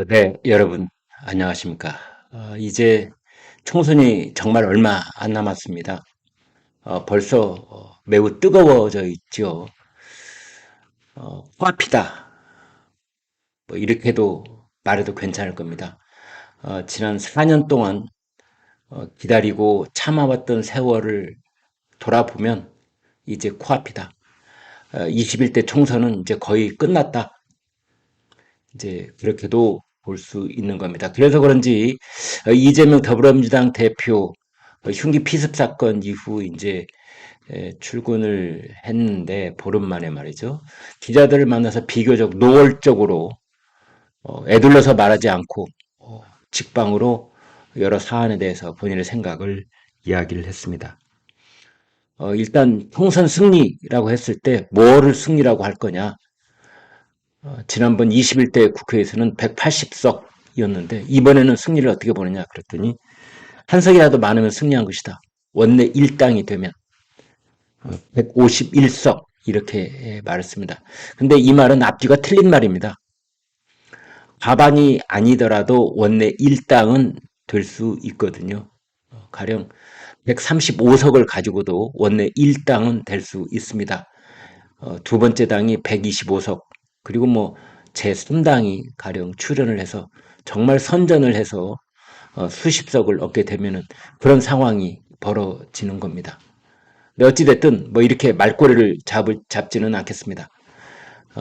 네, 여러분, 안녕하십니까. 이제 총선이 정말 얼마 안 남았습니다. 벌써 매우 뜨거워져 있죠. 코앞이다. 뭐, 이렇게도 말해도 괜찮을 겁니다. 지난 4년 동안 기다리고 참아왔던 세월을 돌아보면 이제 코앞이다. 21대 총선은 이제 거의 끝났다. 이제 그렇게도 볼 수 있는 겁니다. 그래서 그런지 이재명 더불어민주당 대표 흉기 피습 사건 이후 이제 출근을 했는데 보름 만에 말이죠. 기자들을 만나서 비교적 노골적으로 애둘러서 말하지 않고 직방으로 여러 사안에 대해서 본인의 생각을 이야기를 했습니다. 일단 총선 승리라고 했을 때 뭐를 승리라고 할 거냐? 지난번 21대 국회에서는 180석이었는데 이번에는 승리를 어떻게 보느냐 그랬더니 한 석이라도 많으면 승리한 것이다. 원내 1당이 되면 151석 이렇게 말했습니다. 근데 이 말은 앞뒤가 틀린 말입니다. 과반이 아니더라도 원내 1당은 될 수 있거든요. 가령 135석을 가지고도 원내 1당은 될 수 있습니다. 두 번째 당이 125석, 그리고 뭐 제3당이 가령 출연을 해서 정말 선전을 해서 수십 석을 얻게 되면은 그런 상황이 벌어지는 겁니다. 근데 어찌됐든 뭐 이렇게 말꼬리를 잡지는 않겠습니다.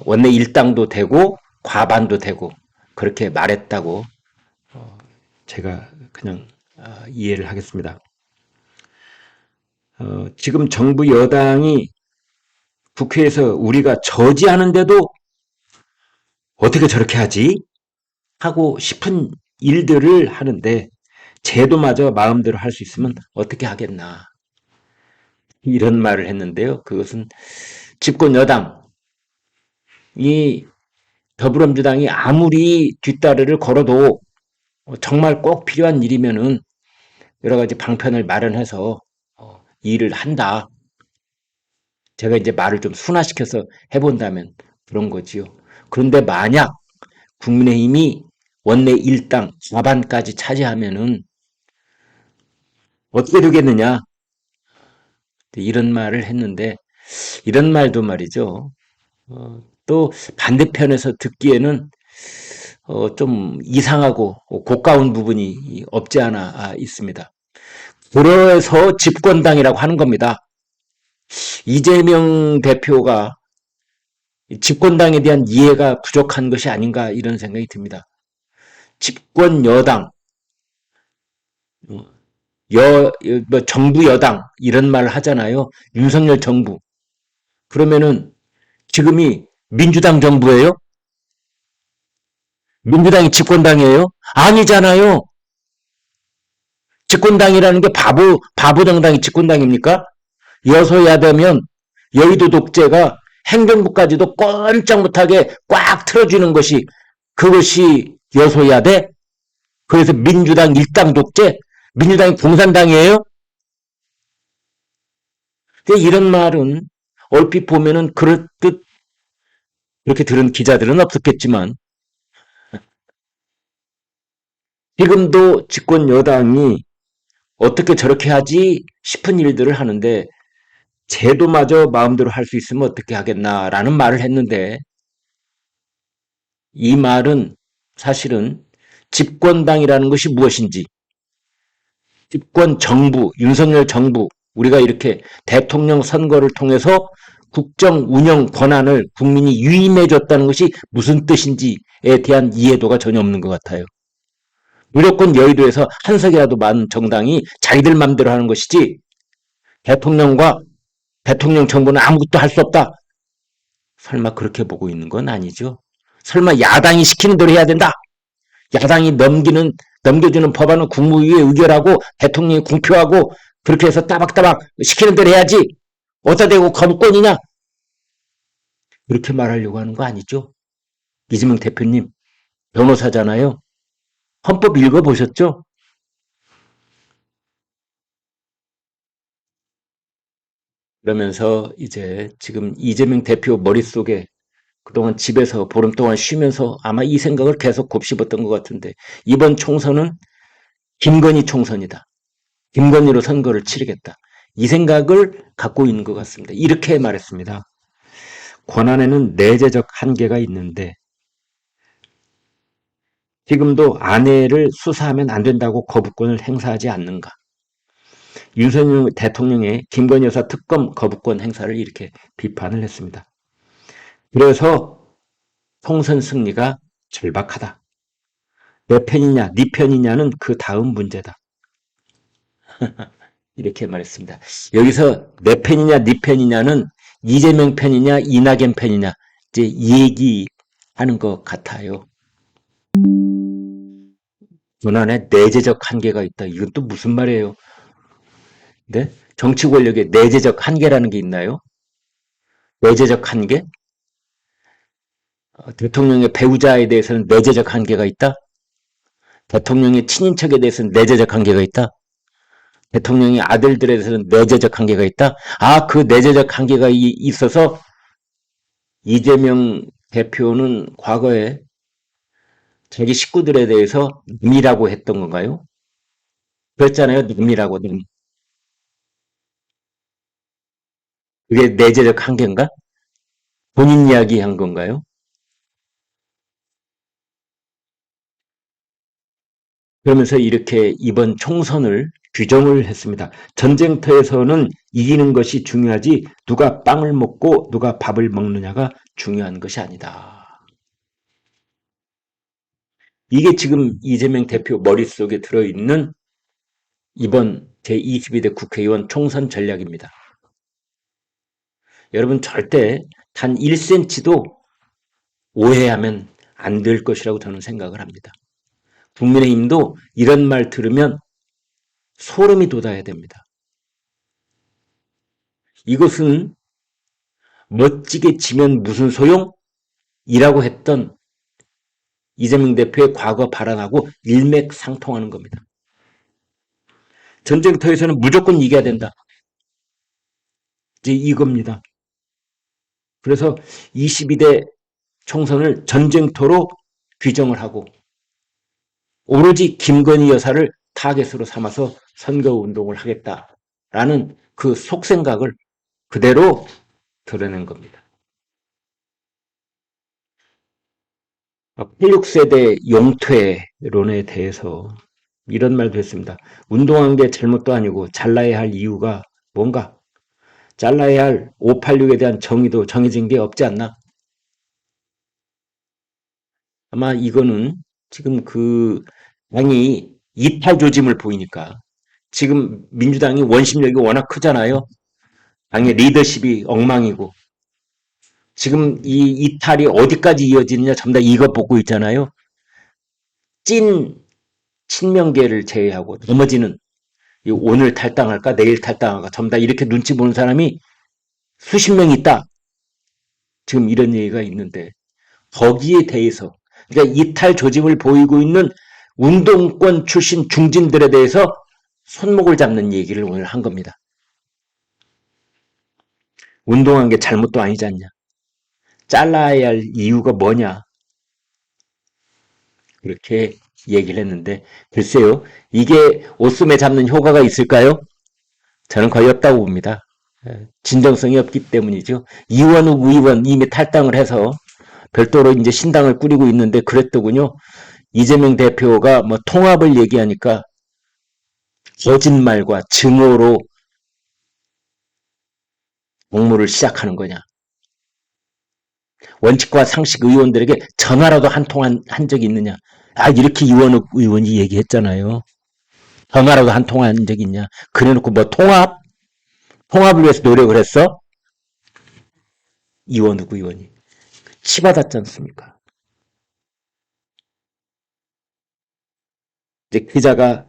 원내 일당도 되고 과반도 되고 그렇게 말했다고 제가 그냥 이해를 하겠습니다. 지금 정부 여당이 국회에서 우리가 저지하는데도 어떻게 저렇게 하지? 하고 싶은 일들을 하는데 제도마저 마음대로 할 수 있으면 어떻게 하겠나. 이런 말을 했는데요. 그것은 집권 여당이 더불어민주당이 아무리 뒷다리를 걸어도 정말 꼭 필요한 일이면은 여러 가지 방편을 마련해서 일을 한다. 제가 이제 말을 좀 순화시켜서 해본다면 그런 거지요. 그런데 만약 국민의힘이 원내 일당 과반까지 차지하면은 어떻게 되겠느냐 이런 말을 했는데 이런 말도 말이죠. 또 반대편에서 듣기에는 좀 이상하고 고가운 부분이 없지 않아 있습니다. 그래서 집권당이라고 하는 겁니다. 이재명 대표가 집권당에 대한 이해가 부족한 것이 아닌가 이런 생각이 듭니다. 집권 여당, 여, 뭐 정부 여당 이런 말을 하잖아요. 윤석열 정부. 그러면은 지금이 민주당 정부예요? 민주당이 집권당이에요? 아니잖아요. 집권당이라는 게 바보 정당이 집권당입니까? 여소야되면 여의도 독재가 행정부까지도 꼼짝 못하게 꽉 틀어주는 것이 그것이 여소야대? 그래서 민주당 일당 독재? 민주당이 공산당이에요? 이런 말은 얼핏 보면은 그럴듯 이렇게 들은 기자들은 없었겠지만 지금도 집권 여당이 어떻게 저렇게 하지 싶은 일들을 하는데 제도마저 마음대로 할 수 있으면 어떻게 하겠나라는 말을 했는데 이 말은 사실은 집권당이라는 것이 무엇인지 집권 정부, 윤석열 정부 우리가 이렇게 대통령 선거를 통해서 국정 운영 권한을 국민이 유임해 줬다는 것이 무슨 뜻인지에 대한 이해도가 전혀 없는 것 같아요. 무조건 여의도에서 한 석이라도 많은 정당이 자기들 맘대로 하는 것이지 대통령과 대통령 정부는 아무것도 할 수 없다. 설마 그렇게 보고 있는 건 아니죠. 설마 야당이 시키는 대로 해야 된다. 야당이 넘겨주는 법안은 국무위에 의결하고 대통령이 공표하고 그렇게 해서 따박따박 시키는 대로 해야지. 어디다 대고 거부권이냐? 이렇게 말하려고 하는 거 아니죠? 이재명 대표님 변호사잖아요. 헌법 읽어보셨죠? 그러면서 이제 지금 이재명 대표 머릿속에 그동안 집에서 보름 동안 쉬면서 아마 이 생각을 계속 곱씹었던 것 같은데 이번 총선은 김건희 총선이다. 김건희로 선거를 치르겠다. 이 생각을 갖고 있는 것 같습니다. 이렇게 말했습니다. 권한에는 내재적 한계가 있는데 지금도 아내를 수사하면 안 된다고 거부권을 행사하지 않는가. 윤석열 대통령의 김건희 여사 특검 거부권 행사를 이렇게 비판을 했습니다. 그래서 총선 승리가 절박하다. 내 편이냐 네 편이냐는 그 다음 문제다. 이렇게 말했습니다. 여기서 내 편이냐 네 편이냐는 이재명 편이냐 이낙연 편이냐 이제 이 얘기하는 것 같아요. 권한에 내재적 한계가 있다. 이건 또 무슨 말이에요? 네? 정치 권력에 내재적 한계라는 게 있나요? 내재적 한계? 대통령의 배우자에 대해서는 내재적 한계가 있다? 대통령의 친인척에 대해서는 내재적 한계가 있다? 대통령의 아들들에 대해서는 내재적 한계가 있다? 아, 그 내재적 한계가 있어서 이재명 대표는 과거에 자기 식구들에 대해서 놈이라고 했던 건가요? 그랬잖아요. 놈이라고. 놈. 그게 내재적 한계인가? 본인 이야기 한 건가요? 그러면서 이렇게 이번 총선을 규정을 했습니다. 전쟁터에서는 이기는 것이 중요하지 누가 빵을 먹고 누가 밥을 먹느냐가 중요한 것이 아니다. 이게 지금 이재명 대표 머릿속에 들어있는 이번 제22대 국회의원 총선 전략입니다. 여러분 절대 단 1cm도 오해하면 안 될 것이라고 저는 생각을 합니다. 국민의힘도 이런 말 들으면 소름이 돋아야 됩니다. 이것은 멋지게 지면 무슨 소용? 이라고 했던 이재명 대표의 과거 발언하고 일맥상통하는 겁니다. 전쟁터에서는 무조건 이겨야 된다. 이제 이겁니다. 그래서 22대 총선을 전쟁터로 규정을 하고 오로지 김건희 여사를 타겟으로 삼아서 선거운동을 하겠다라는 그 속생각을 그대로 드러낸 겁니다. 86세대 용퇴론에 대해서 이런 말도 했습니다. 운동한 게 잘못도 아니고 잘라야 할 이유가 뭔가? 잘라야 할 586에 대한 정의도 정해진 게 없지 않나? 아마 이거는 지금 그 당이 이탈 조짐을 보이니까 지금 민주당이 원심력이 워낙 크잖아요. 당의 리더십이 엉망이고 지금 이 이탈이 어디까지 이어지느냐 전부 다 이거 보고 있잖아요. 찐 친명계를 제외하고 나머지는 오늘 탈당할까 내일 탈당할까 전부 다 이렇게 눈치 보는 사람이 수십 명 있다. 지금 이런 얘기가 있는데 거기에 대해서 그러니까 이탈 조짐을 보이고 있는 운동권 출신 중진들에 대해서 손목을 잡는 얘기를 오늘 한 겁니다. 운동한 게 잘못도 아니지 않냐. 잘라야 할 이유가 뭐냐. 그렇게 얘기를 했는데 글쎄요. 이게 옷소매 잡는 효과가 있을까요? 저는 거의 없다고 봅니다. 진정성이 없기 때문이죠. 이원욱 의원 이미 탈당을 해서 별도로 이제 신당을 꾸리고 있는데 그랬더군요. 이재명 대표가 뭐 통합을 얘기하니까 거짓말과 증오로 공모를 시작하는 거냐. 원칙과 상식 의원들에게 전화라도 한 통 한 적이 있느냐. 아, 이렇게 이원욱 의원이 얘기했잖아요. 전화라도 한 통 한 적이 있냐. 그래놓고 뭐 통합을 위해서 노력을 했어? 이원욱 의원이. 치받았지 않습니까? 이제 기자가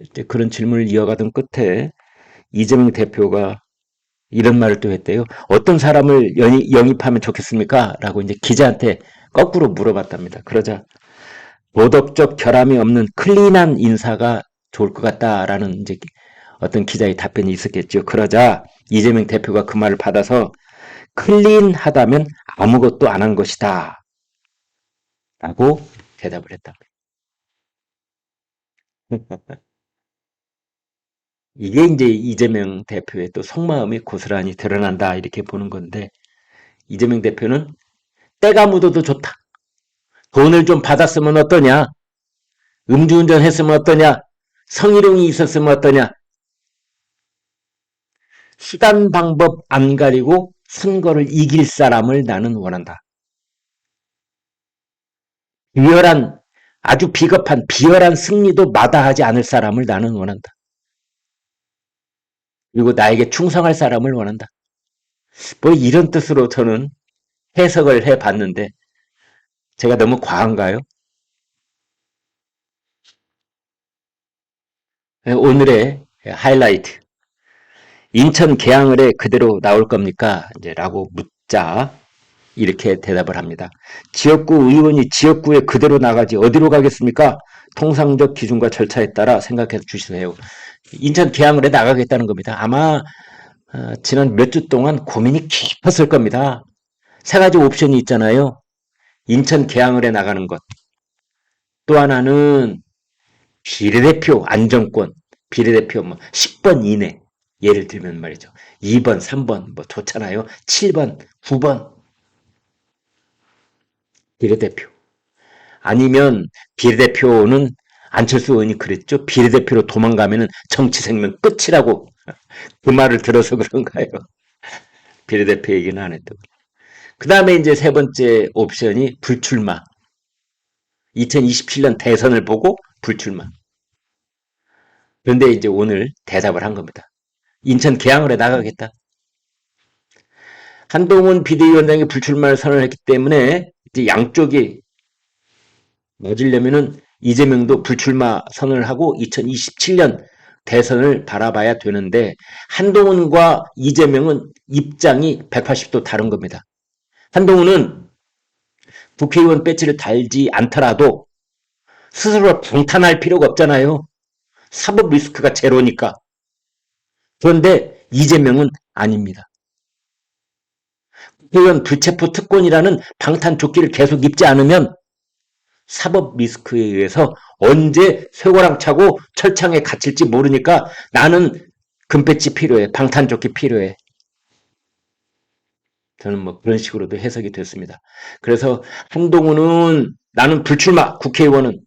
이제 그런 질문을 이어가던 끝에 이재명 대표가 이런 말을 또 했대요. 어떤 사람을 영입하면 좋겠습니까? 라고 이제 기자한테 거꾸로 물어봤답니다. 그러자 도덕적 결함이 없는 클린한 인사가 좋을 것 같다라는 이제 어떤 기자의 답변이 있었겠죠. 그러자 이재명 대표가 그 말을 받아서 클린하다면 아무것도 안 한 것이다. 라고 대답을 했다. 이게 이제 이재명 대표의 또 속마음이 고스란히 드러난다. 이렇게 보는 건데, 이재명 대표는 때가 묻어도 좋다. 돈을 좀 받았으면 어떠냐? 음주운전 했으면 어떠냐? 성희롱이 있었으면 어떠냐? 수단 방법 안 가리고 선거를 이길 사람을 나는 원한다. 비열한, 아주 비겁한 비열한 승리도 마다하지 않을 사람을 나는 원한다. 그리고 나에게 충성할 사람을 원한다. 뭐 이런 뜻으로 저는 해석을 해봤는데 제가 너무 과한가요? 오늘의 하이라이트. 인천 계양을에 그대로 나올 겁니까? 이제 라고 묻자 이렇게 대답을 합니다. 지역구 의원이 지역구에 그대로 나가지 어디로 가겠습니까? 통상적 기준과 절차에 따라 생각해 주시세요. 인천 계양을에 나가겠다는 겁니다. 아마 지난 몇 주 동안 고민이 깊었을 겁니다. 세 가지 옵션이 있잖아요. 인천 계양을에 나가는 것. 또 하나는 비례대표 안정권. 비례대표 뭐 10번 이내. 예를 들면 말이죠. 2번, 3번 뭐 좋잖아요. 7번, 9번 비례대표. 아니면 비례대표는 안철수 의원이 그랬죠. 비례대표로 도망가면 정치 생명 끝이라고. 그 말을 들어서 그런가요? 비례대표 얘기는 안 했다고. 그 다음에 이제 세 번째 옵션이 불출마. 2027년 대선을 보고 불출마. 그런데 이제 오늘 대답을 한 겁니다. 인천 계양을에 나가겠다. 한동훈 비대위원장이 불출마를 선언했기 때문에 이제 양쪽이 맞으려면은 이재명도 불출마 선언을 하고 2027년 대선을 바라봐야 되는데 한동훈과 이재명은 입장이 180도 다른 겁니다. 한동훈은 국회의원 배지를 달지 않더라도 스스로 방탄할 필요가 없잖아요. 사법 리스크가 제로니까. 그런데 이재명은 아닙니다. 국회의원 불체포 특권이라는 방탄조끼를 계속 입지 않으면 사법 리스크에 의해서 언제 쇠고랑 차고 철창에 갇힐지 모르니까 나는 금배지 필요해. 방탄조끼 필요해. 저는 뭐 그런 식으로도 해석이 됐습니다. 그래서 한동훈은 나는 불출마 국회의원은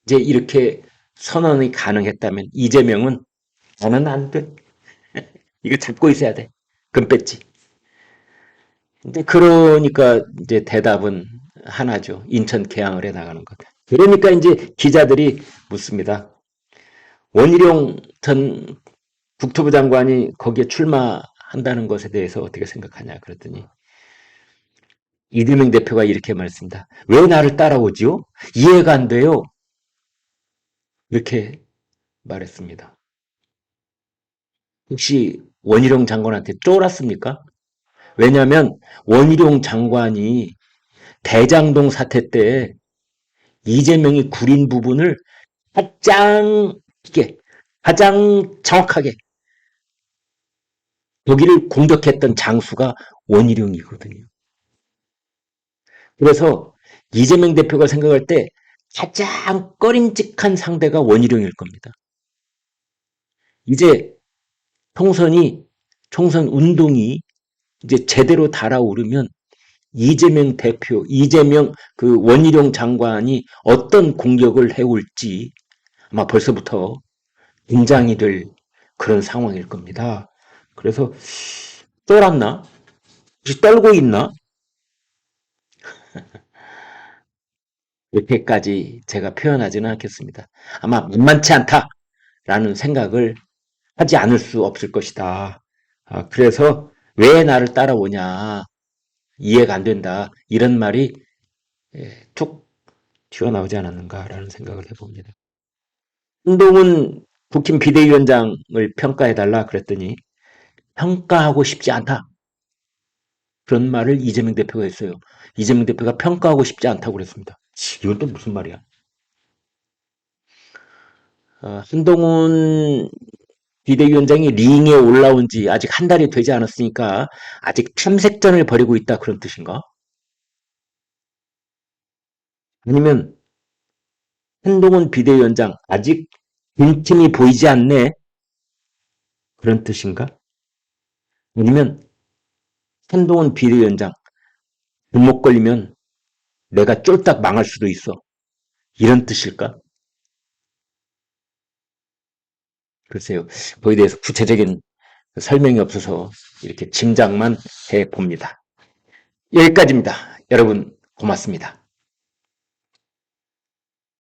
이제 이렇게 선언이 가능했다면 이재명은 나는 안 돼. 이거 잡고 있어야 돼. 금배지. 이제 그러니까 이제 대답은 하나죠. 인천 계양을 해 나가는 것. 그러니까 이제 기자들이 묻습니다. 원희룡 전 국토부 장관이 거기에 출마한다는 것에 대해서 어떻게 생각하냐 그랬더니 이재명 대표가 이렇게 말했습니다. 왜 나를 따라오지요? 이해가 안 돼요. 이렇게 말했습니다. 혹시 원희룡 장관한테 쫄았습니까? 왜냐하면 원희룡 장관이 대장동 사태 때 이재명이 구린 부분을 가장 크게, 가장 정확하게 여기를 공격했던 장수가 원희룡이거든요. 그래서 이재명 대표가 생각할 때 가장 꺼림직한 상대가 원희룡일 겁니다. 이제 총선 운동이 이제 제대로 달아오르면 이재명 대표, 이재명 그 원희룡 장관이 어떤 공격을 해올지 아마 벌써부터 긴장이 될 그런 상황일 겁니다. 그래서 쫄았나? 혹시 떨고 있나? 이렇게까지 제가 표현하지는 않겠습니다. 아마 만만치 않다라는 생각을 하지 않을 수 없을 것이다. 그래서 왜 나를 따라오냐 이해가 안 된다 이런 말이 툭 튀어나오지 않았는가라는 생각을 해봅니다. 한동훈 국힘 비대위원장을 평가해달라 그랬더니 평가하고 싶지 않다. 그런 말을 이재명 대표가 했어요. 이재명 대표가 평가하고 싶지 않다고 그랬습니다. 이건 또 무슨 말이야? 한동훈 비대위원장이 링에 올라온 지 아직 한 달이 되지 않았으니까 아직 탐색전을 벌이고 있다 그런 뜻인가? 아니면 한동훈 비대위원장 아직 빈틈이 보이지 않네 그런 뜻인가? 아니면 한동훈 비대위원장 잘못 걸리면 내가 쫄딱 망할 수도 있어 이런 뜻일까? 글쎄요. 거기에 대해서 구체적인 설명이 없어서 이렇게 짐작만 해봅니다. 여기까지입니다. 여러분 고맙습니다.